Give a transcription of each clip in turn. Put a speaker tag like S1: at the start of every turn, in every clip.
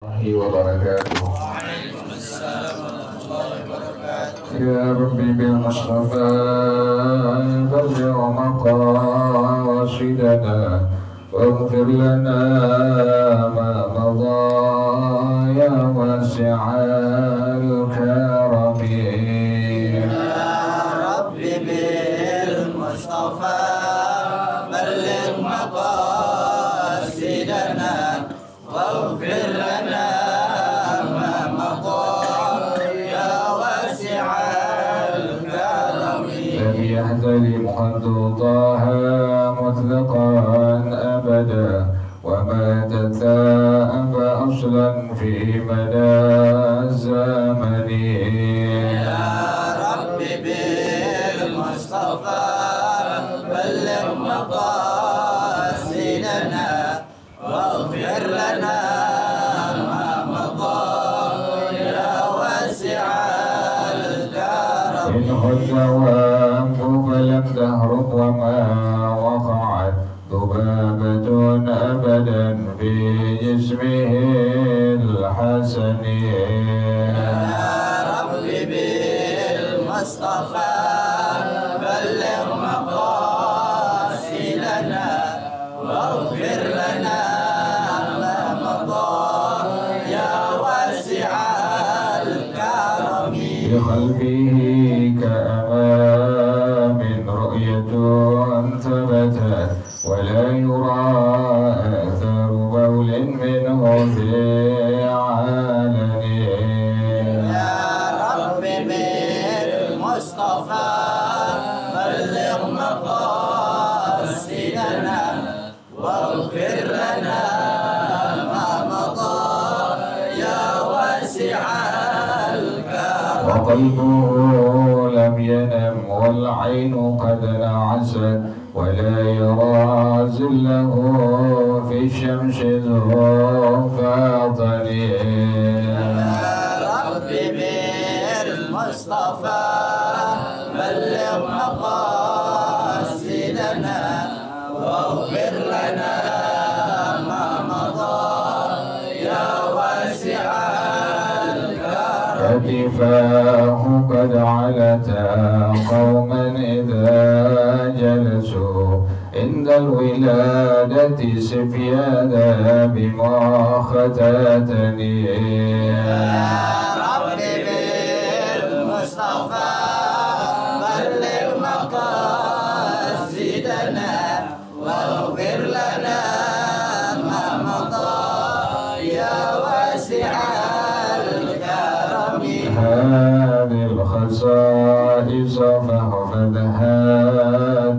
S1: وبركاته. يا ربي بالمصطفى بلغ مقاصدنا واغفر لنا ما مضى يا واسع الكرم.
S2: يا ربي بالمصطفى بلغ مقاصدنا واغفر لنا ما مضى يا واسع الكرم.
S1: لم يحترم قد طه مطلقا أبدا وما تثاءب أصلا في مدى الزمن.
S2: يا ربي بالمصطفى بلغ مقاصدنا واغفر لنا ما مضى يا واسع الكرم.
S1: إن الدواب فلم تهرب وما وقعت ذبابة أبدا في جسمه الحسن.
S2: يا ربي بالمصطفى بلغ مقاصدنا واغفر لنا ما مضى يا واسع الكرم.
S1: بخلفه كأمام رؤية ثبتت ولا يرى أثر بول منه في علن.
S2: يا ربي بالمصطفى بلغ مقاصدنا واغفر لنا ما مضى يا واسع الكرم.
S1: وقلبه لم ينم والعين قد نعست ولا يرى زله في الشمس ذو فاطن.
S2: يا ربي بالمصطفى بلغ مقاصدنا واغفر لنا ما مضى يا واسع الكرم.
S1: كتفاه قد علتا قوما إذا جلسوا عند الولادة سفيانا بما ختتني.
S2: يا ربي بالمصطفى بلغ مقاصدنا واغفر لنا ما مضى يا واسع الكرم.
S1: هذه الخصائص فاحفظها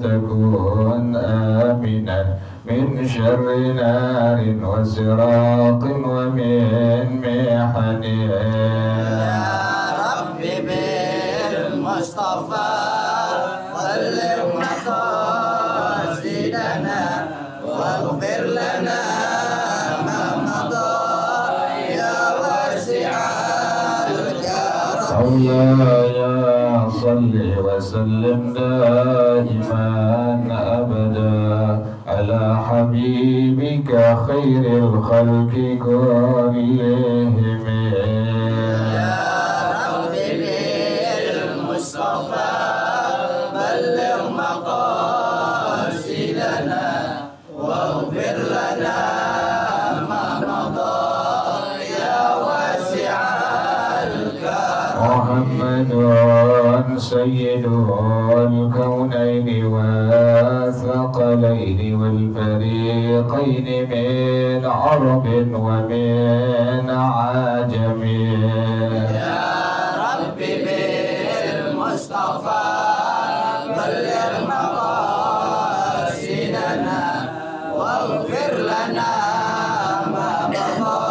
S1: تكون آمنا من شر نار وسراق ومن محن.
S2: يا ربي بالمصطفى بلغ مقاصدنا واغفر لنا ما مضى يا واسع الكرم.
S1: مولاي صل وسلم دائما أبدا على حبيبك خير الخلق كلهم.
S2: يا ربي بالمصطفى بلغ مقاصدنا واغفر لنا ما مضى يا واسع الكرم.
S1: محمد سيد الكونين والثقلين والفريقين من عرب ومن عجم.
S2: يا ربي بالمصطفى بلغ مقاصدنا واغفر لنا ما مضى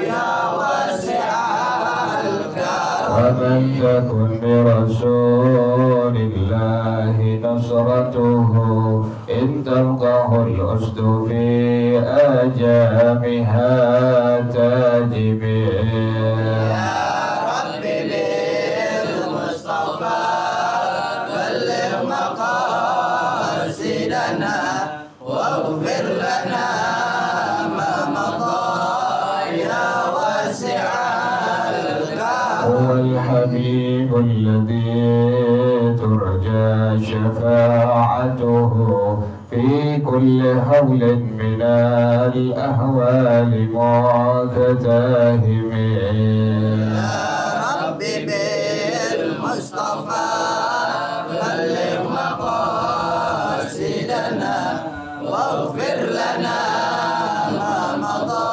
S2: يا واسع الكرم.
S1: ومن تكن برسول الله نصرته إن تلقاه الأسد في آجامها تجب.
S2: يا ربي بالمصطفى بلغ مقاصدنا واغفر لنا ما مضى يا
S1: هو الحبيب الذي ترجى شفاعته في كل هول من الأهوال معتتهم.
S2: يا ربي بالمصطفى بلغ مقاصدنا واغفر لنا ما مضى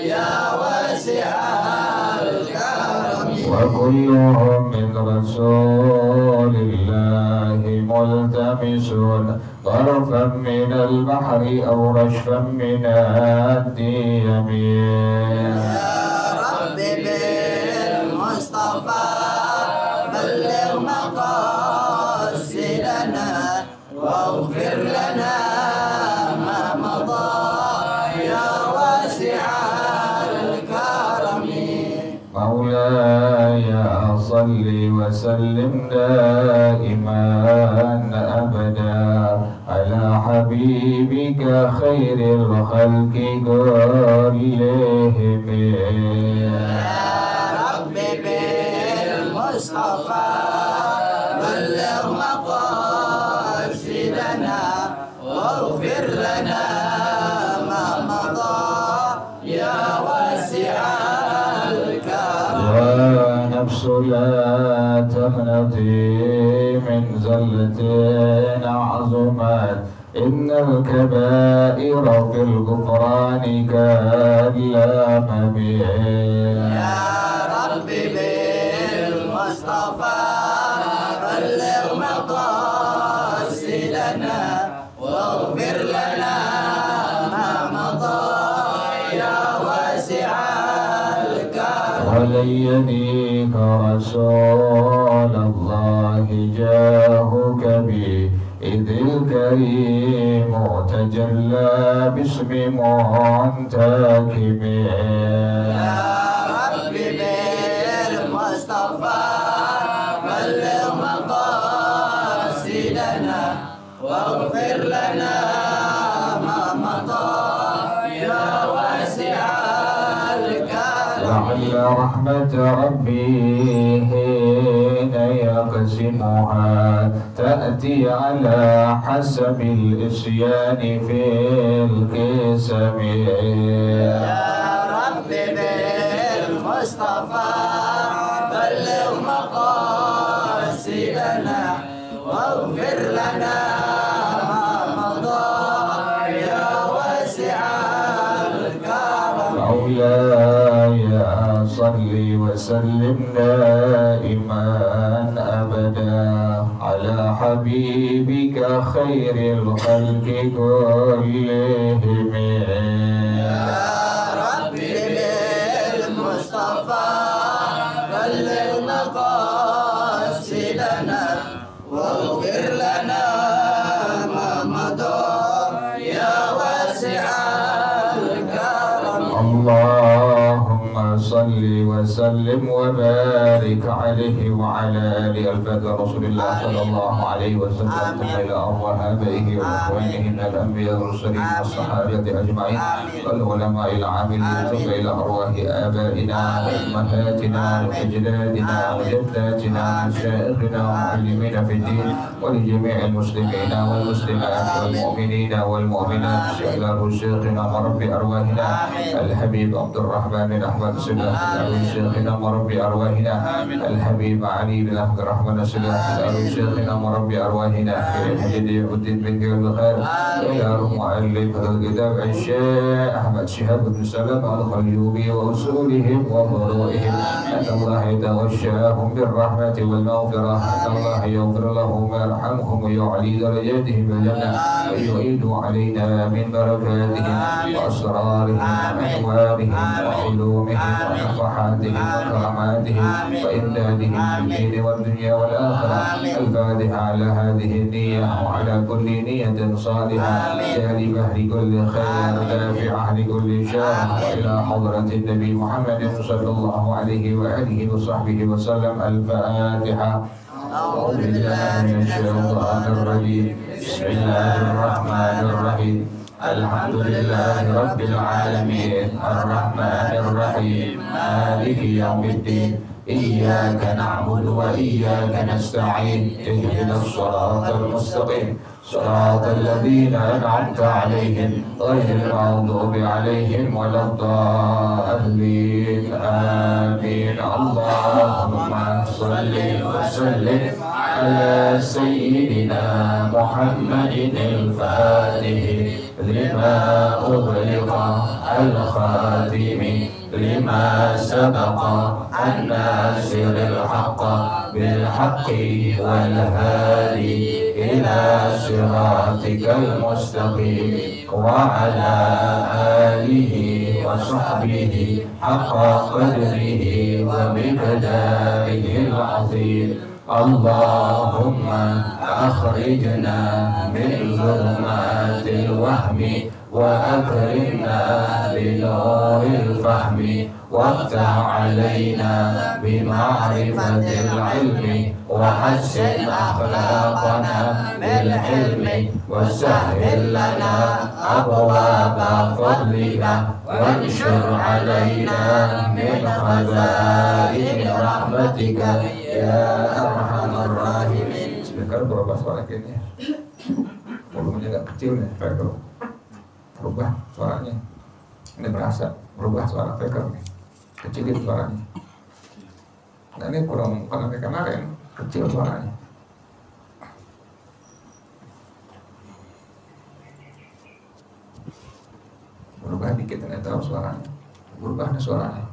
S2: يا واسع الكرم.
S1: وكلهم من رسول الله ملتمسون طرفا من البحر أو رشفا من الديم.
S2: يا ربي بالمصطفى بلغ مقاصدنا واغفر لنا ما مضى يا واسع الكرم.
S1: مولاي صل وسلم دائما أبدا على حبيبك خير الخلق كلهم.
S2: يا ربي بالمصطفى بلغ مقاصدنا واغفر لنا ما مضى يا واسع الكرم.
S1: يا نفس لا تقنطي من زلة عظمت إن الكبائر في الغفران كاللامم.
S2: يا ربي بالمصطفى بلغ مقاصدنا واغفر لنا ما مضى يا واسع الكرم.
S1: ولن يليك رسول الله جاهك بي إذ الكريم تجلى باسم منتكب.
S2: يا ربي بالمصطفى بلغ مقاصدنا واغفر لنا ما مضى يا واسع الكرم.
S1: لعل رحمة ربي حين يقسمها تأتي على حسب الإسيان في القسم.
S2: يا ربي بالمصطفى بلغ مقاصدنا واغفر لنا ما مضى يا واسع الكرم.
S1: مولاي صل وسلم دائما أبدا على حبيبك خير الخلق كلهم.
S2: يا ربي بالمصطفى بلغ مقاصدنا واغفر لنا ما مضى يا واسع الكرم.
S1: اللهم صل وسلم وبارك عليه وعلى آله الفاتح رسول الله صلى الله عليه وسلم. ثم إلى أرواح آبائه وإخوانه من الأنبياء والمرسلين والصحابة أجمعين والعلماء العاملين. ثم إلى أرواح آبائنا وأمهاتنا وأجدادنا وجداتنا ومشايخنا ومعلمينا في الدين ولجميع المسلمين والمسلمات والمؤمنين والمؤمنات. سأله شيخنا ورب أرواحنا الحبيب عبد الرحمن بن أحمد سلام. سأله شيخنا ورب أرواحنا الحبيب علي بن عبد الرحمن سلام. سأله شيخنا ورب أرواحنا الحبيب الدين بن جبل الخير. إلى مؤلف هذا الكتاب الشيخ أحمد شهاب بن سلام الخليوبي وأصولهم وفروعهم أن الله يتغشاهم بالرحمة والمغفرة. أن الله يغفر لهم ويرحمهم ويعلي درجاتهم بالجنة ويعيد علينا من بركاتهم وأسرارهم وأنوارهم وعلومهم ونفحاتهم وكراماتهم وإمدادهم في الدين والدنيا والآخرة. الفاتحة على هذه النية وعلى كل نية صالحة جالبة لكل خير دافعة لكل شر. وإلى حضرة النبي محمد صلى الله عليه وآله وصحبه وسلم. الفاتحة. أعوذ بالله من الشيطان الرجيم. بسم الله الرحمن الرحيم. Alhamdulillahi Rabbil Alamin Ar-Rahmanir Rahim Maliki Yawmiddin Iyyaka na'budu wa iyyaka nasta'in Ihdinas siratal mustaqim Siratal ladzina an'amta 'alaihim ghairil maghdubi 'alaihim waladdallin Amin Allahumma shalli wa sallim ala sayyidina Muhammadin al-Fatih lima ughliqa al-khatimi lima sabaqa an-nasiril haqqa bil haqqi wal hadi ila siratikal mustaqim wa ala alihi wa sahbihi haqqa qadrihi wa miqdarihi al-azim Allahumma akhrijna min zulmatil wahmi wa akrimna binuril fahmi waftah alaina bima'rifatil ilmi wa hassin akhlaqana bil hilmi wasahhil lana abwaba fadlika wanshur alaina min khazaini rahmatika ya arhamar rahimin. Speaker berubah suara kayaknya. Volumenya agak kecil nih, speaker. Berubah suaranya. Ini berasa berubah suara speaker nih. Kecilin suaranya. Nah ini kurang bukan kayak kemarin, kecil suaranya. Berubah dikit nih tahu suaranya. Berubah nih suaranya.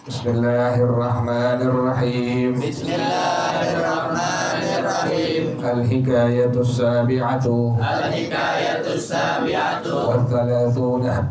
S1: Bismillahirrahmanirrahim. Bismillahirrahmanirrahim. Al-hikayatus sabi'atu. Al-hikayatus sabi'atu. Wa-thalathuna.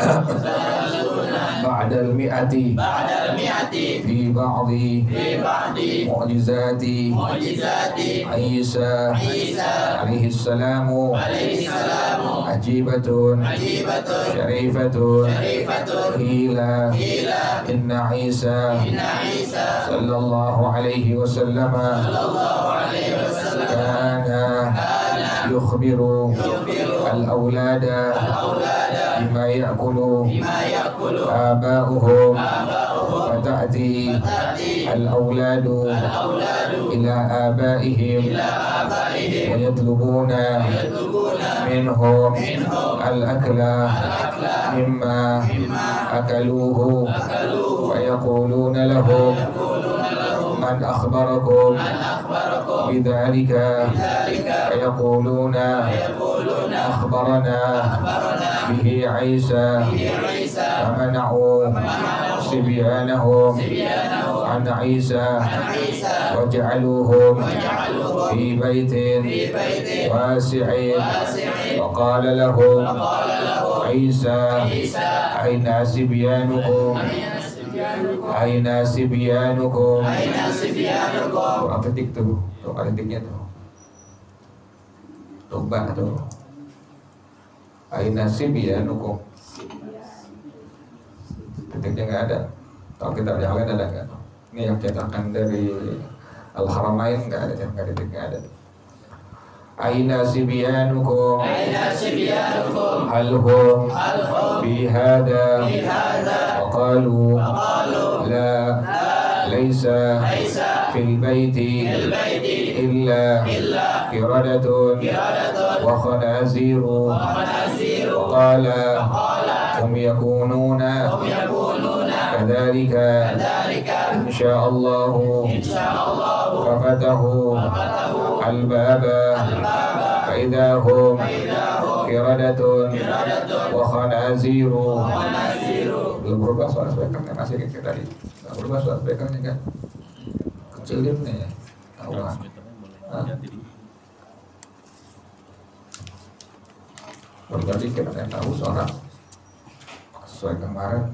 S1: Ba'dal mi'ati. Ba'dal mi'ati. Fi ba'di. Fi ba'di. Mu'jizati. Mu'jizati. Isa. Isa. Alaihi salamu. Alaihi salamu. Ajibatun. Ajibatun. Syarifatun. Syarifatun. Hila. Hila. Inna Isa. Inna Isa sallallahu alaihi wasallam kana yukhbiru al-awlada bima ya'kulu aba'uhum wa ta'ti al-awladu ila aba'ihim wa yatlubuna minhum al-akla mimma akaluhu wa yaquluna lahum man akhbarakum bidzalika wa yaquluna akhbarana bihi Isa famana'u sibyanahum an Isa wa ja'aluhum fi baitin wasi'in wa qala lahum Isa aina sibyanukum aina sibyanukum. Apa ketik tuh? Tuh ketiknya tuh. Coba tuh. Aina sibyanukum. Ketiknya nggak ada. Kalau kita yang lain ada nggak? Ini yang cetakan dari Al-Haramain nggak ada, yang nggak ada. Aina sibyanukum. Aina sibyanukum. Halhum fi hada. Wa qalu la laysa fil baiti illa qiradatun wa khanaziru. Wa qala hum yakununa kadzalika insyaallahu fafatahu al-baba فإذا هم قردة وخنازير. Belum berubah suara speakernya, masih kayak tadi. Belum berubah suara speakernya kan. Kecilin nih. Berarti kita tahu suara sesuai kemarin.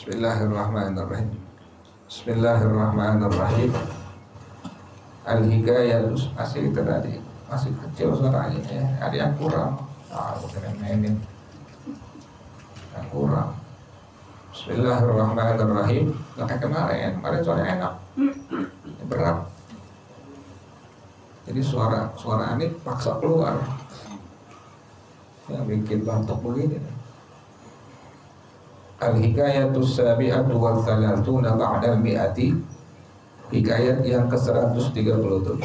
S1: Bismillahirrahmanirrahim. Bismillahirrahmanirrahim. Al-hikayah masih itu tadi, masih kecil suaranya ya. Ada yang kurang. Bukan yang mainin. Yang kurang. Bismillahirrahmanirrahim. Nah, kayak kemarin suaranya enak, berat. Jadi suara Anit paksa keluar, yang bikin batuk begini. Al-hikayatus sabi'atu wal thalathuna ba'dal mi'ati, hikayat yang ke-137.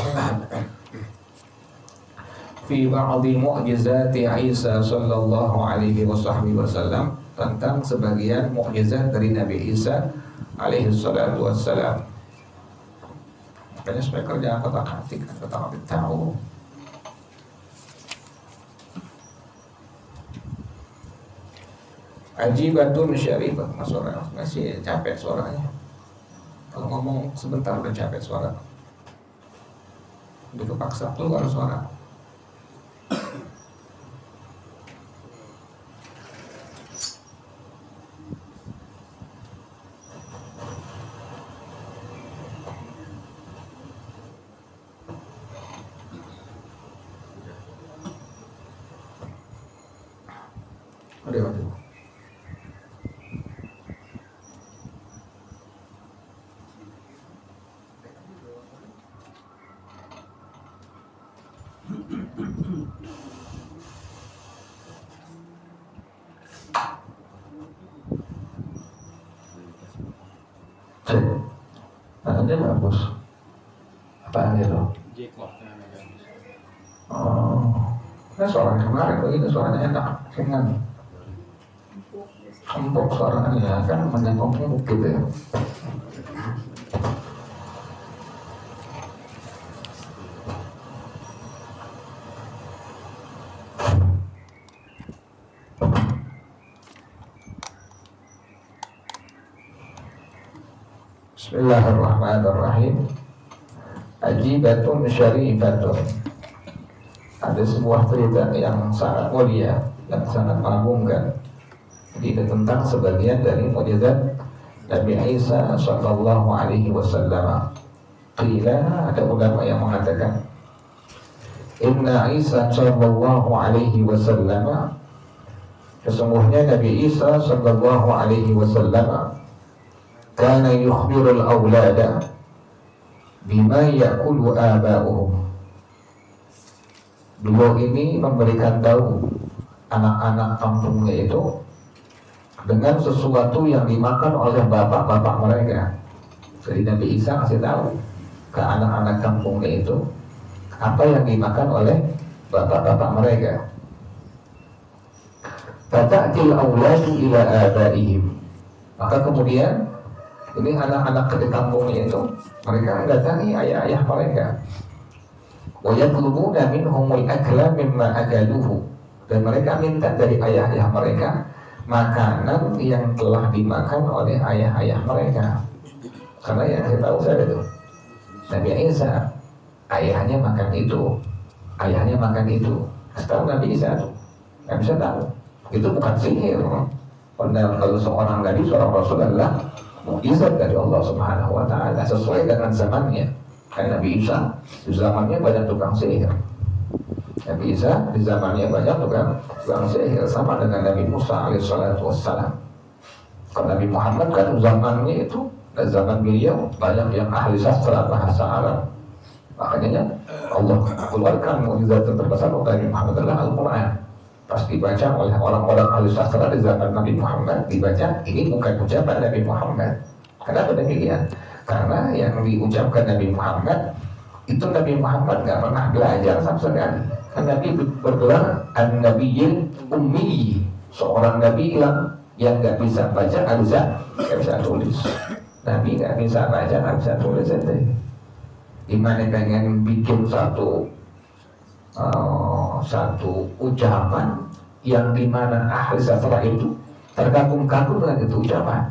S1: Fi ba'dhi mu'jizati Isa sallallahu alaihi wasallam, tentang sebagian mukjizat dari Nabi Isa alaihi salatu wassalam. Makanya supaya kerjaan kotak-katik, kotak-katik tahu. Ajibatun syarifah, suara masih capek suaranya. Kalau ngomong sebentar udah capek suara. Udah kepaksa keluar suara. Aduh. Nanti bagus. Apaan itu? Oh, ini suara kemarin begini suaranya enak, ringan, empuk suaranya kan menyengkok gitu ya. Bismillahirrahmanirrahim. Ajibatun syarifatun. Ada sebuah cerita yang sangat mulia, yang sangat mengagumkan. Jadi tentang sebagian dari mukjizat Nabi Isa sallallahu alaihi wasallam. Qila, ada ulama yang mengatakan, Inna Isa sallallahu alaihi wasallam, sesungguhnya Nabi Isa sallallahu alaihi wasallam kana yukhbirul awlada bima yakulu aba'uhum. Beliau ini memberikan tahu anak-anak kampungnya itu dengan sesuatu yang dimakan oleh bapak-bapak mereka. Jadi Nabi Isa kasih tahu ke anak-anak kampungnya itu apa yang dimakan oleh bapak-bapak mereka. Fata'til awladu ila abaihim. Maka kemudian ini anak-anak di kampungnya itu mereka datangi ayah-ayah mereka. Wa yatlubuna minhumul akla mimma akaluhu, dan mereka minta dari ayah-ayah mereka makanan yang telah dimakan oleh ayah-ayah mereka. Karena yang saya tahu saya itu Nabi Isa ayahnya makan itu, ayahnya makan itu. Setahu Nabi Isa itu nggak bisa tahu. Itu bukan sihir. Padahal kalau seorang Nabi, seorang Rasul adalah mukjizat dari Allah Subhanahu wa Ta'ala sesuai dengan zamannya. Karena Nabi Isa di zamannya banyak tukang sihir. Nabi Isa di zamannya banyak tukang sihir, sama dengan Nabi Musa alaihissalatu wassalam. Kalau Nabi Muhammad kan zamannya itu, dan zaman beliau banyak yang ahli sastra bahasa Arab. Makanya Allah keluarkan mukjizat terbesar dari Nabi Muhammad adalah Al-Quran. Pas dibaca oleh orang-orang ahli sastra di zaman Nabi Muhammad, dibaca ini bukan ucapan Nabi Muhammad. Kenapa demikian? Karena yang diucapkan Nabi Muhammad itu Nabi Muhammad nggak pernah belajar sama sekali. Kan Nabi bergelar an-nabiyyil ummi, seorang Nabi yang nggak bisa baca, nggak bisa tulis. Nabi nggak bisa baca, nggak bisa tulis aja. Dimana pengen bikin satu ucapan yang dimana ahli sastra itu terkagum-kagum dengan itu ucapan.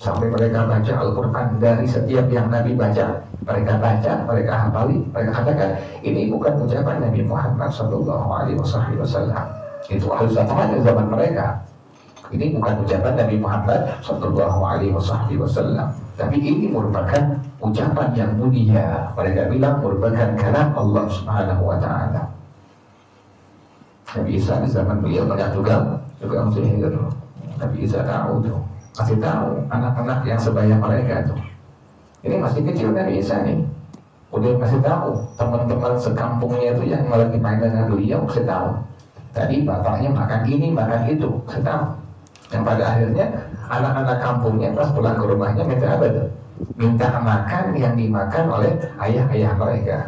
S1: Sampai mereka baca Al-Quran dari setiap yang Nabi baca, mereka baca, mereka hafali, mereka katakan ini bukan ucapan Nabi Muhammad sallallahu alaihi wasallam. Itu ahli sastra di zaman mereka. Ini bukan ucapan Nabi Muhammad sallallahu alaihi wasallam, tapi ini merupakan ucapan yang mulia. Mereka bilang merupakan kalam Allah Subhanahu wa Ta'ala. Nabi Isa di zaman beliau banyak juga sihir. Nabi Isa tahu tuh kasih tahu anak-anak yang sebaya mereka tuh. Ini masih kecil Nabi Isa nih, udah kasih tahu teman-teman sekampungnya itu yang lagi main dengan beliau, kasih tahu. Tadi bapaknya makan ini, makan itu, kasih tahu. Yang pada akhirnya anak-anak kampungnya pas pulang ke rumahnya minta apa tuh? Minta makan yang dimakan oleh ayah-ayah mereka.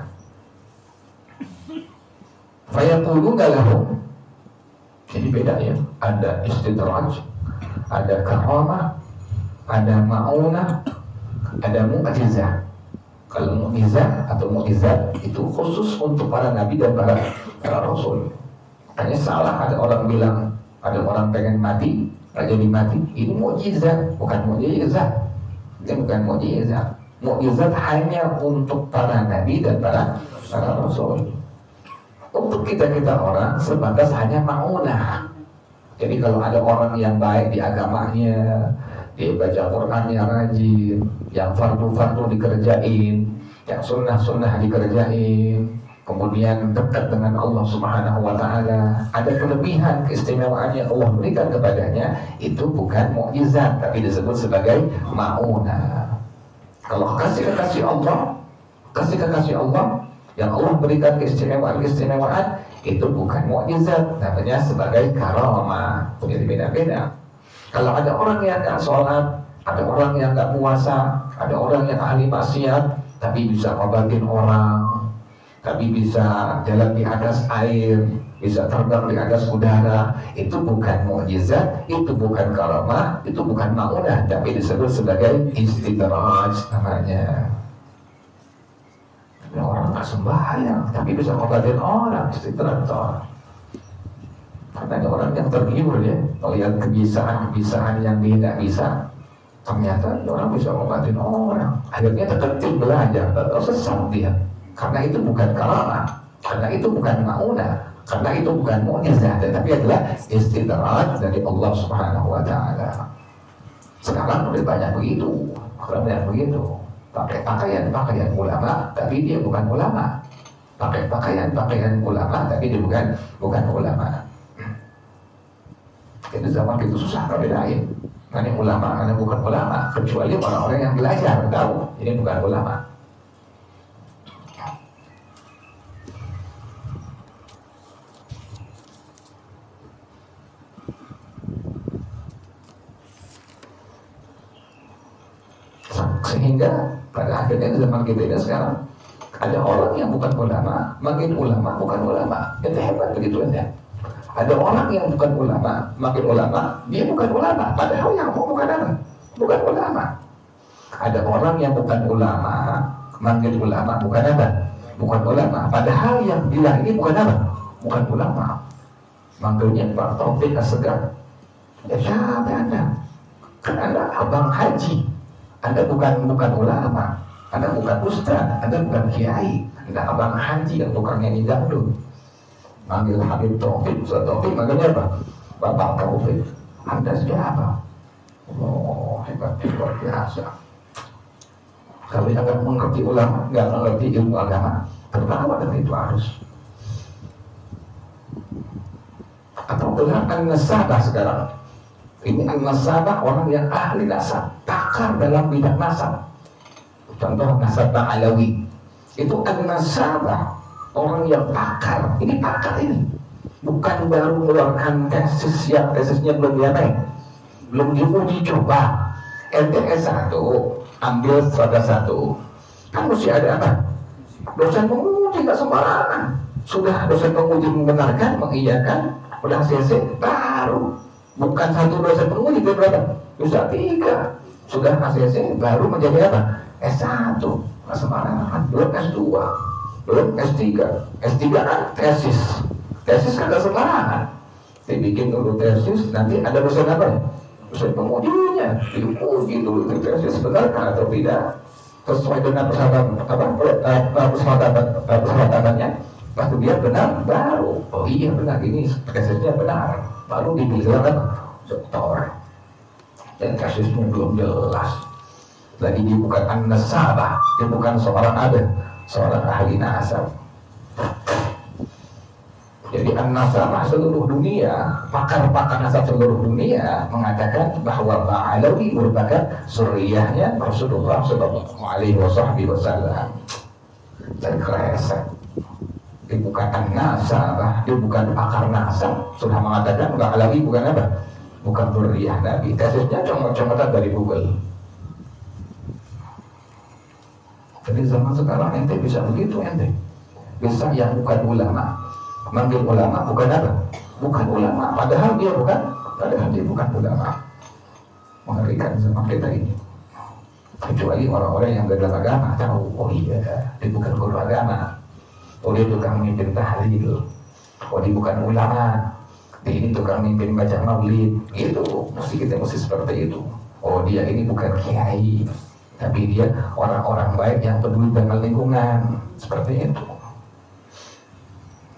S1: Fayaquluna lahum. Jadi beda ya, ada istidraj, ada karamah, ada ma'unah, ada mu'jizah. Kalau mu'jizah atau mu'jizat itu khusus untuk para nabi dan para rasul. Hanya salah ada orang bilang, ada orang pengen mati, nggak jadi mati. Ini mu'jizat, bukan mu'jizat. Ini bukan mu'jizat. Mu'jizat hanya untuk para nabi dan para rasul. Untuk kita orang sebatas hanya ma'unah. Jadi kalau ada orang yang baik di agamanya, dia baca Qurannya rajin, yang fardu-fardu dikerjain, yang sunnah-sunnah dikerjain, kemudian dekat dengan Allah Subhanahu wa Ta'ala, ada kelebihan, keistimewaan yang Allah berikan kepadanya, itu bukan mukjizat, tapi disebut sebagai ma'unah. Kalau kasih Allah, kasih Allah yang Allah berikan keistimewaan itu bukan mukjizat, namanya sebagai karamah. Jadi beda-beda. Kalau ada orang yang nggak sholat, ada orang yang nggak puasa, ada orang yang ahli maksiat, tapi bisa ngobatin orang, tapi bisa jalan di atas air, bisa terbang di atas udara, itu bukan mukjizat, itu bukan karamah, itu bukan ma'unah, tapi disebut sebagai istidraj namanya. Orang nggak sembahyang tapi bisa ngobatin orang, istidraj. Karena ada orang yang tergiur ya melihat kebiasaan yang dia nggak bisa, ternyata orang bisa ngobatin orang, akhirnya terketik belajar, atau sesat dia. Karena itu bukan karamah, karena itu bukan ma'unah, karena itu bukan mukjizat, tetapi adalah istidraj dari Allah Subhanahu wa Ta'ala. Sekarang lebih banyak begitu, pakai pakaian ulama, tapi dia bukan ulama. Pakai pakaian ulama, tapi dia bukan ulama. Itu zaman itu susah kalau bedain mana ulama, mana bukan ulama, kecuali orang-orang yang belajar tahu ini bukan ulama. Sehingga pada akhirnya zaman kita ini sekarang ada orang yang bukan ulama, makin ulama bukan ulama. Itu hebat begitu aja. Ada orang yang bukan ulama, makin ulama, dia bukan ulama, padahal yang mau bukan apa? Bukan ulama. Ada orang yang bukan ulama, makin ulama, bukan apa? Bukan ulama, padahal yang bilang ini bukan apa? Bukan ulama. Manggilnya Pak Taufik Assegar. Ya siapa Anda? Kan Anda abang haji. Anda bukan ulama, Anda bukan ustaz, Anda bukan kiai, Anda abang haji yang tukang nyanyi dangdut. Manggil Habib Taufik, Ustaz Taufik, manggilnya apa? Bapak Taufik. Anda siapa? Oh, hebat, luar biasa. Kalau yang nggak mengerti ulama, nggak mengerti ilmu agama, tertawa dan itu harus. Atau dengan an-nasabah sekarang. Ini an-nasabah orang yang ahli nasab, pakar dalam bidang nasab. Contoh nasabah alawi. Itu an-nasabah, orang yang pakar. Ini pakar ini. Bukan baru mengeluarkan tesis yang tesisnya belum diapain, belum diuji coba. S1 ambil strata 1, kan mesti ada apa? Dosen penguji, nggak sembarangan. Sudah dosen penguji membenarkan, mengiyakan, udah CC baru. Bukan satu dosen penguji, berapa? Bisa 3. Sudah ACC baru menjadi apa? S1. Nggak sembarangan. Belum S2, belum S3. S3 kan tesis. Tesis kan nggak sembarangan. Dibikin dulu tesis, nanti ada dosen apa ya? Dosen pengujinya, diuji dulu tesis benar atau tidak, sesuai dengan persyaratannya. Waktu dia benar, baru oh iya benar, ini tesisnya benar, baru dibilang doktor. Dan kasusnya belum jelas. Lagi dia bukan an-nasabah, dia bukan seorang ahli nasab. Jadi an-nasabah seluruh dunia, pakar-pakar nasab seluruh dunia mengatakan bahwa Ba'alawi merupakan zuriyahnya Rasulullah Sallallahu Alaihi Wasallam. Dan kerasa, dia bukan an-nasabah, dia bukan pakar nasab, sudah mengatakan Ba'alawi bukan apa? Bukan zuriyah Nabi. Tesisnya comot-comotan dari Google. Jadi zaman sekarang ente bisa begitu ente, bisa yang bukan ulama manggil ulama bukan apa? Bukan ulama, padahal dia bukan ulama. Mengerikan zaman kita ini. Kecuali orang-orang yang gagal agama tahu, oh iya, dia bukan guru agama, oh dia tukang mimpin tahlil, oh dia bukan ulama, dia ini tukang mimpin baca maulid, itu kita mesti seperti itu. Oh dia ini bukan kiai, tapi dia orang-orang baik yang peduli dengan lingkungan, seperti itu.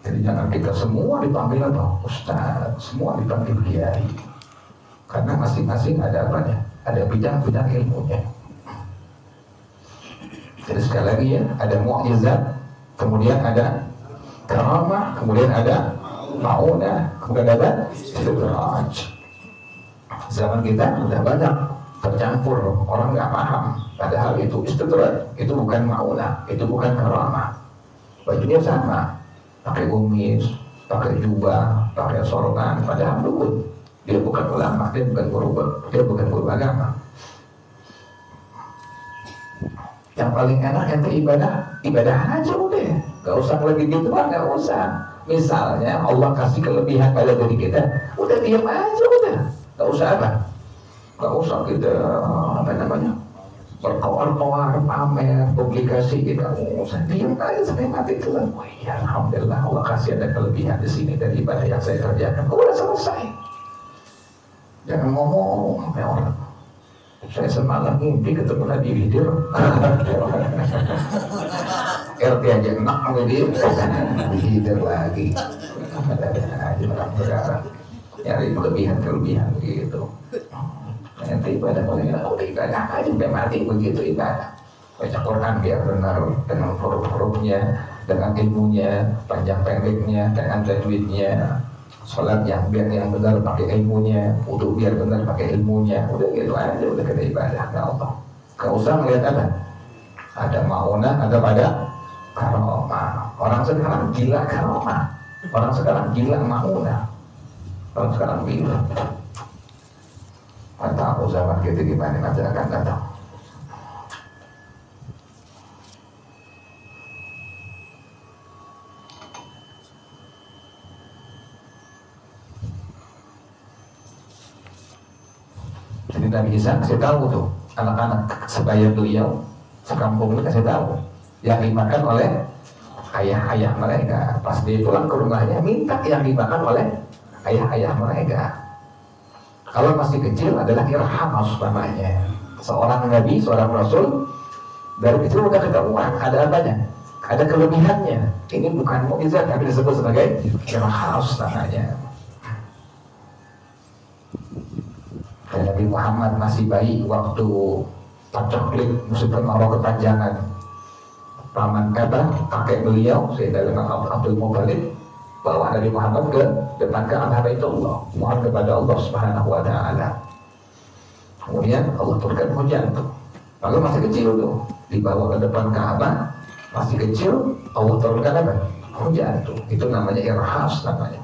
S1: Jadi jangan kita semua dipanggil apa? Ustaz, semua dipanggil kiai. Karena masing-masing ada apanya? Ada bidang-bidang ilmunya. Jadi sekali lagi ya, ada mu'jizat, kemudian ada karamah, kemudian ada ma'unah, kemudian ada istidraj. Zaman kita udah banyak tercampur, orang nggak paham. Padahal itu istidraj, itu bukan ma'unah, itu bukan karamah. Bajunya sama, pakai kumis, pakai jubah, pakai sorban, padahal dukun. Dia bukan ulama, dia bukan guru agama. Yang paling enak ente ibadah aja udah, gak usah lagi gitu kan, gak usah. Misalnya Allah kasih kelebihan pada diri kita, udah diam aja udah, gak usah apa, gak usah kita berkoar-koar, pamer, publikasi, kita usah diam aja sampai mati Tuhan. Oh iya, alhamdulillah Allah kasih ada kelebihan di sini dari ibadah yang saya kerjakan. Udah selesai. Jangan ngomong sampai orang. Saya semalam mimpi ketemu Nabi Khidir. RT aja enak Khidir. Khidir lagi. Ada orang berdarah. Nyari kelebihan gitu. Nanti ibadah udah ibadah aja sampai mati begitu ibadah. Baca Quran biar benar dengan huruf-hurufnya, dengan ilmunya, panjang pendeknya, dengan tajwidnya. Sholat yang biar yang benar pakai ilmunya, wudu biar benar pakai ilmunya. Udah gitu aja, udah kita ibadah ke Allah. Gak usah ngeliat apa, ada maunah, ada pada karomah. Orang sekarang gila karomah, orang sekarang gila maunah, orang sekarang gila. Tak tahu zaman kita gimana nanti akan datang. Jadi Nabi Isa kasih tahu tuh anak-anak sebaya beliau sekampung ini kasih tahu yang dimakan oleh ayah-ayah mereka. Pas dia pulang ke rumahnya minta yang dimakan oleh ayah-ayah mereka. Kalau masih kecil adalah irhamas namanya. Seorang nabi, seorang rasul dari kecil udah ketahuan ada apanya, ada kelebihannya. Ini bukan mukjizat tapi disebut sebagai irhamas namanya. Nabi Muhammad masih bayi waktu paceklik musim kemarau kepanjangan. Paman kata kakek beliau Sayyidina Abdul Muthalib bawa Nabi Muhammad ke depan Ka'bah Baitullah, mohon kepada Allah Subhanahu wa taala. Kemudian Allah turunkan hujan tuh. Lalu masih kecil tuh, dibawa ke depan Ka'bah, masih kecil, Allah turunkan apa? Hujan tuh. Itu namanya irhas namanya.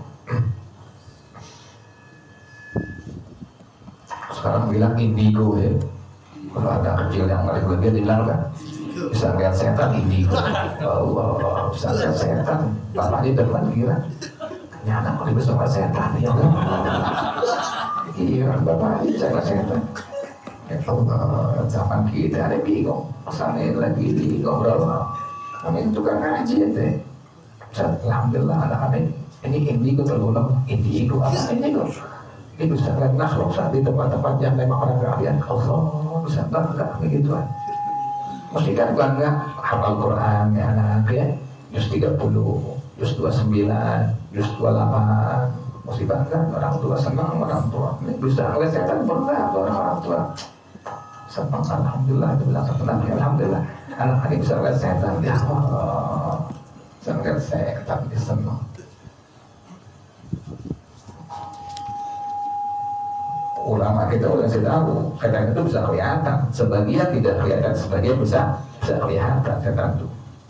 S1: Sekarang bilang indigo ya. Kalau ada kecil yang paling gede bilang kan bisa lihat setan indigo. Allah, bisa lihat setan. Bapaknya depan kira ini anak kalau bisa lihat setan ya kan? Iya, bapaknya bisa lihat setan. Ya Allah, zaman kita ada bingung. Pesannya lagi di ngobrol. Kami tukang ngaji deh. Alhamdulillah anak-anak ini indigo tergolong indigo apa indigo? Ini bisa lihat makhluk saat di tempat-tempat yang memang orang kalian Allah bisa bangga begituan. Mesti kan bangga hafal Quran ya anak ya, juz 30, juz 29, juz 28. Mesti bangga, orang tua senang orang tua. Ini bisa ngeliat setan bangga orang tua. Senang alhamdulillah, itu bilang senang alhamdulillah. Anak ini bisa ngeliat setan ya Allah. Bisa ngeliat setan dia senang. Ulama kita udah tahu setan itu bisa kelihatan, sebagian tidak kelihatan, sebagian bisa kelihatan setan itu.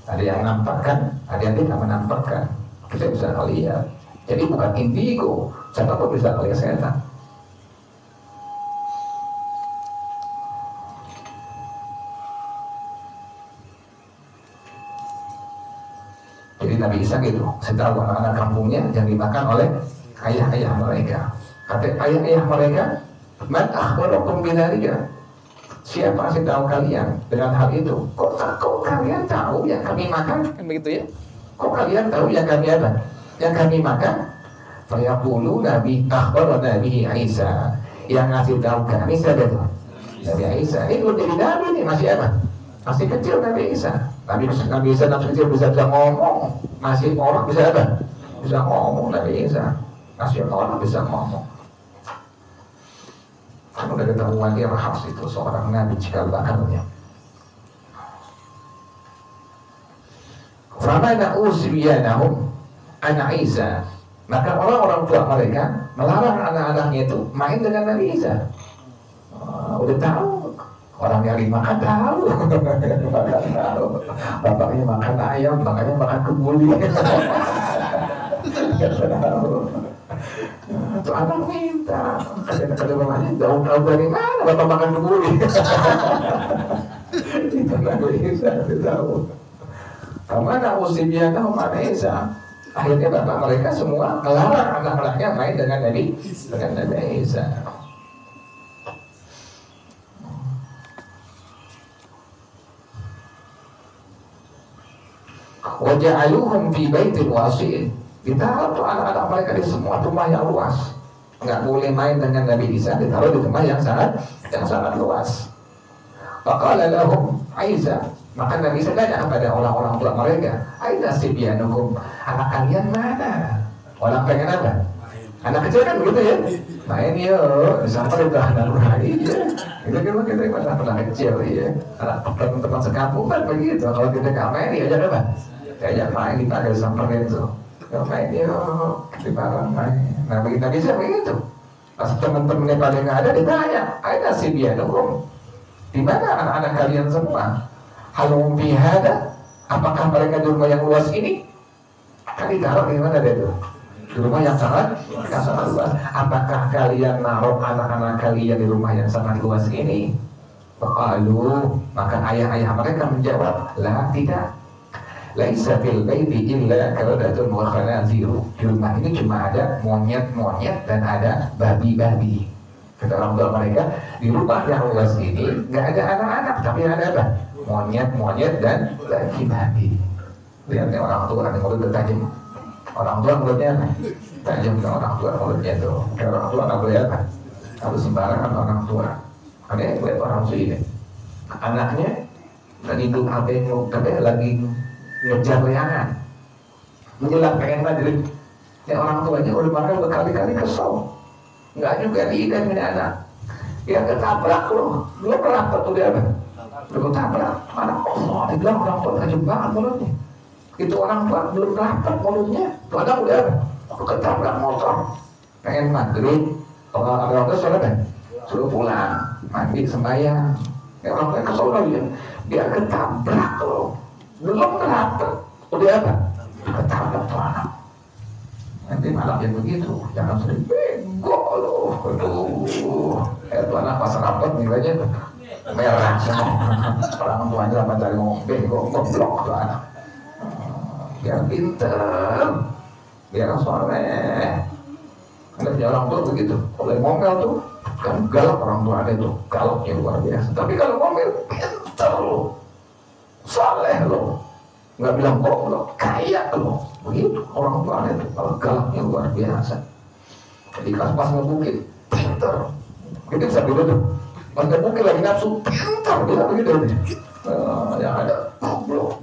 S1: Ada yang nampakkan, ada yang tidak menampakkan. Kita bisa lihat. Jadi bukan indigo, siapa pun bisa lihat setan. Jadi Nabi Isa gitu, setahu anak-anak kampungnya yang dimakan oleh ayah-ayah mereka. Kata ayah-ayah mereka, "Man akhbarakum bidzalika?" Siapa sih tahu kalian dengan hal itu? Kok kalian tahu yang kami makan? Kan begitu ya? Kok kalian tahu yang kami apa? Yang kami makan? Fayaqulu Nabi akhbarana bihi Isa. Yang ngasih tahu kami siapa itu? Nabi Isa. Ini belum jadi nabi nih, masih apa? Masih kecil Nabi Isa. Nabi Isa masih kecil bisa ngomong. Masih orang bisa apa? Bisa ngomong Nabi Isa. Masih orang bisa ngomong. Kamu udah ketahuan dia rahas itu seorang nabi cikal bakalnya. Famana uzbiyanahum anak Isa. Maka orang-orang tua mereka melarang anak-anaknya itu main dengan Nabi Isa. Udah tahu orang yang dimakan tahu. Tahu. Bapaknya makan ayam, makanya makan kebuli. Tuh anak minta, kata bapaknya, tahu dari mana bapak makan kebuli? Itu Nabi Isa tahu. Kemana usibiana mana Isa? Akhirnya bapak mereka semua melarang anak-anaknya main dengan Nabi Isa. Waja'aluhum fi baitin wasi'in. Ditaruh tuh anak-anak mereka di semua rumah yang luas. Nggak boleh main dengan Nabi Isa, ditaruh di rumah yang sangat luas. Faqala lahum Isa. Maka Nabi Isa tanya kepada orang-orang tua mereka, aina sibyanukum, anak kalian mana? Orang pengen apa? Anak kecil kan begitu ya? Main yuk, sampai udah anak lagi ya. Itu kan kita pernah kecil ya. Anak teman-teman sekampung kan begitu. Kalau kita nggak main, diajak apa? Diajak main di pagar sampai itu. Yuk main yuk, di barang main. Nah bagi Nabi Isa begitu. Pas teman-temannya pada nggak ada, ditanya, aina sibyanukum, di mana anak-anak kalian semua? Halum bihada, apakah mereka di rumah yang luas ini? Kan ditaruh di mana dia itu? Di rumah yang sangat luas. Apakah kalian naruh anak-anak kalian di rumah yang sangat luas ini? Qalu, maka ayah-ayah mereka menjawab, la, tidak. Laisa fil baiti illa karadatun wa khanaziru. Di rumah ini cuma ada monyet-monyet dan ada babi-babi. Kata orang tua mereka, di rumah yang luas ini nggak ada anak-anak, tapi ada apa? Monyet-monyet dan babi-babi. Lihatnya orang tua kan mulut tajam. Orang tua mulutnya apa? Tajam dengan orang tua mulutnya tuh. Kayak orang tua nggak boleh apa? Harus sembarangan orang tua. Ada yang lihat orang tua ini. Anaknya lagi duduk tapi lagi ngejar layangan. Menjelang pengen maghrib. Ya orang tuanya udah makan berkali-kali kesel. Nggak juga diidan ini anak. Ya ketabrak loh. Belum pernah tuh dia apa? Belum tabrak. Anak Allah. Dibilang orang tua tajam banget mulutnya. Itu orang tua belum rapat mulutnya. Tuh anak udah apa? Ketabrak motor. Pengen maghrib. Kalau ada orang tua sholat kan? Suruh pulang. Mandi sembahyang. Ya orang tua kesel lagi. Dia ketabrak loh. Belum rapat. Udah apa? Ketabrak tuh anak. Nanti malam yang begitu. Jangan sering bego loh. Aduh. Itu anak pas rapat nilainya tuh merah semua. Orang tuanya apa cari ngomong bego, goblok tuh anak. Biar pinter, biar soleh. Ada orang tua begitu. Kalau ngomel tuh kan galak orang tua ada itu, galaknya luar biasa. Tapi kalau ngomel pinter loh, soleh loh, nggak bilang goblok, kaya loh. Begitu orang tua ada itu, kalau galaknya luar biasa. Jadi pas ngebukit, pinter. Kita bisa begitu tuh. Pas ngebukit lagi nafsu, pinter. Bisa begitu nih. Yang ada goblok.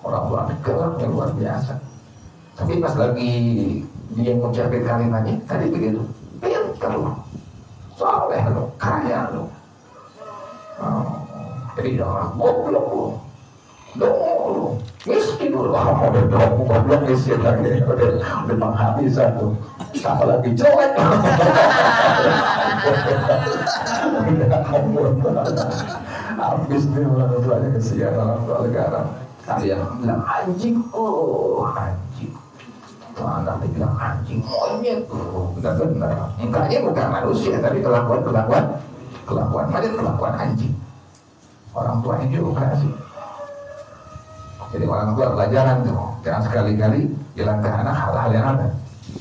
S1: Orang tua galaknya luar biasa. Tapi pas lagi dia mengucapkan kalimatnya, tadi begitu, pinter loh, soleh loh, kaya loh. Jadi orang goblok loh, dongo loh, miskin udah dong goblok miskin lagi udah penghabisan tuh siapa lagi cowok habis nih orang tuanya kesian orang tua negara tapi yang bilang anjing anjing tuh anak bilang anjing monyet benar-benar enggaknya bukan manusia tapi kelakuan monyet kelakuan anjing orang tuanya juga sih. Jadi orang tua pelajaran tuh, jangan sekali-kali bilang ke anak hal-hal yang ada,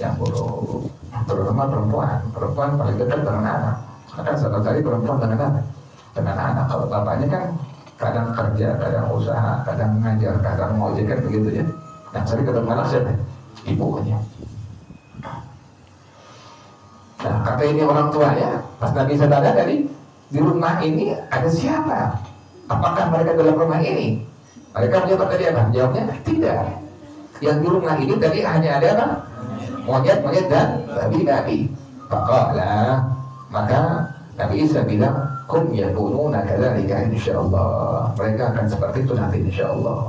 S1: yang buruk. Terutama perempuan paling dekat dengan anak. Maka satu kali perempuan dengan anak. Kalau bapaknya kan kadang kerja, kadang usaha, kadang ngajar, kadang ngojek kan begitu ya. Yang sering ketemu anak siapa? Ibunya. Nah kata ini orang tuanya, pas Nabi sadar tadi di rumah ini ada siapa? Apakah mereka dalam rumah ini? Mereka menjawab tadi apa? Jawabnya tidak. Yang di rumah ini tadi hanya ada apa? Monyet dan babi. Faqala, maka Nabi Isa bilang, kum yakununa kadzalika insyaallah. Mereka akan seperti itu nanti insyaallah.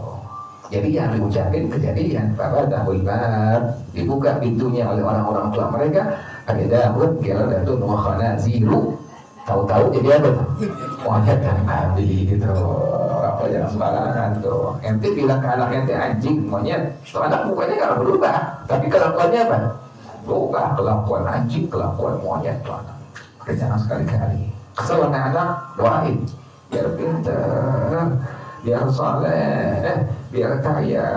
S1: Jadi yang diucapin kejadian, Fatahul bab, dibuka pintunya oleh orang-orang tua mereka, ada Daud, Qiladatun wa khanaziru. Tahu-tahu jadi apa? Monyet dan babi gitu. Apa yang sembarangan tuh. Ente bilang ke anak ente anjing, monyet. Tuh anak mukanya gak berubah, tapi kelakuannya apa? Berubah, kelakuan anjing, kelakuan monyet tuh anak. Jangan sekali-kali. Kesel anak doain biar pintar, biar saleh, biar kaya,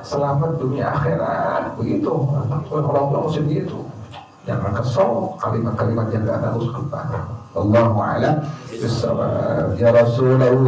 S1: selamat dunia akhirat. Begitu. Orang tua mesti begitu. Jangan kesel kalimat-kalimat yang gak harus keluar. Allahu a'lam bishawab. Ya Rasulullah.